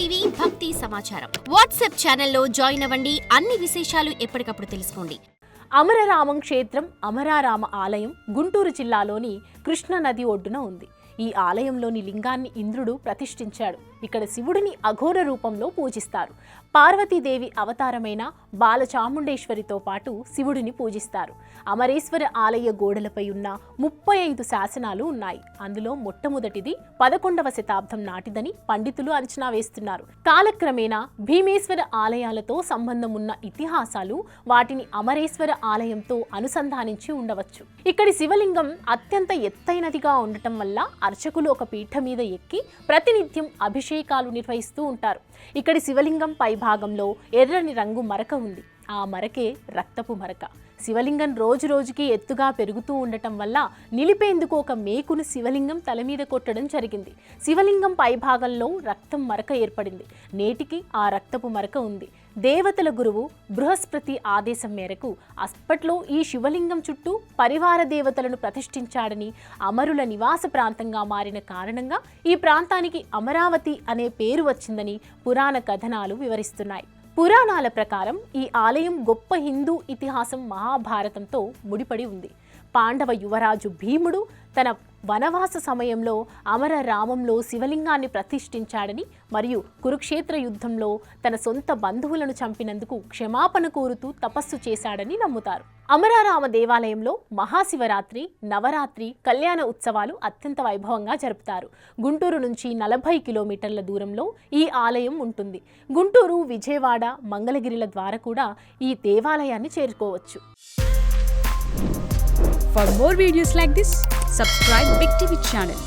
TV భక్తి సమాచారం WhatsApp ఛానల్లో జాయిన్ అవ్వండి. అన్ని విశేషాలు ఎప్పటికప్పుడు తెలుసుకోండి. అమరరామం క్షేత్రం అమరారామ ఆలయం గుంటూరు జిల్లాలోని కృష్ణా నది ఒడ్డున ఉంది. ఈ ఆలయంలోని లింగాన్ని ఇంద్రుడు ప్రతిష్ఠించాడు. ఇక్కడ శివుడిని అఘోర రూపంలో పూజిస్తారు. పార్వతీదేవి అవతారమైన బాలచాముండేశ్వరితో పాటు శివుడిని పూజిస్తారు. అమరేశ్వర ఆలయ గోడలపై ఉన్న 35 శాసనాలు ఉన్నాయి. అందులో మొట్టమొదటిది 11వ శతాబ్దం నాటిదని పండితులు అంచనా వేస్తున్నారు. కాలక్రమేణా భీమేశ్వర ఆలయాలతో సంబంధం ఉన్న ఇతిహాసాలు వాటిని అమరేశ్వర ఆలయంతో అనుసంధానించి ఉండవచ్చు. ఇక్కడి శివలింగం అత్యంత ఎత్తైనదిగా ఉండటం వల్ల అర్చకులు ఒక పీఠ మీద ఎక్కి ప్రతినిత్యం అభిషేకాలు నిర్వహిస్తూ ఉంటారు. ఇక్కడి శివలింగం పై భాగంలో ఎర్రని రంగు మరక ఉంది. ఆ మరకే రక్తపు మరక. శివలింగం రోజు రోజుకి ఎత్తుగా పెరుగుతూ ఉండటం వల్ల నిలిపేందుకు ఒక మేకును శివలింగం తల మీద కొట్టడం జరిగింది. శివలింగం పై భాగంలో రక్తం మరక ఏర్పడింది. నేటికి ఆ రక్తపు మరక ఉంది. దేవతల గురువు బృహస్పతి ఆదేశం మేరకు అప్పట్లో ఈ శివలింగం చుట్టూ పరివార దేవతలను ప్రతిష్ఠించాడని, అమరుల నివాస ప్రాంతంగా మారిన కారణంగా ఈ ప్రాంతానికి అమరావతి అనే పేరు వచ్చిందని పురాణ కథనాలు వివరిస్తున్నాయి. పురాణాల ప్రకారం ఈ ఆలయం గొప్ప హిందూ ఇతిహాసం మహాభారతంతో ముడిపడి ఉంది. పాండవ యువరాజు భీముడు తన వనవాస సమయంలో అమరరామంలో శివలింగాన్ని ప్రతిష్ఠించాడని మరియు కురుక్షేత్ర యుద్ధంలో తన సొంత బంధువులను చంపినందుకు క్షమాపణ కోరుతూ తపస్సు చేశాడని నమ్ముతారు. అమరారామ దేవాలయంలో మహాశివరాత్రి, నవరాత్రి, కళ్యాణ ఉత్సవాలు అత్యంత వైభవంగా జరుపుతారు. గుంటూరు నుంచి 40 కిలోమీటర్ల దూరంలో ఈ ఆలయం ఉంటుంది. గుంటూరు, విజయవాడ, మంగళగిరిల ద్వారా కూడా ఈ దేవాలయాన్ని చేరుకోవచ్చు. For more videos like this, subscribe Big TV channel.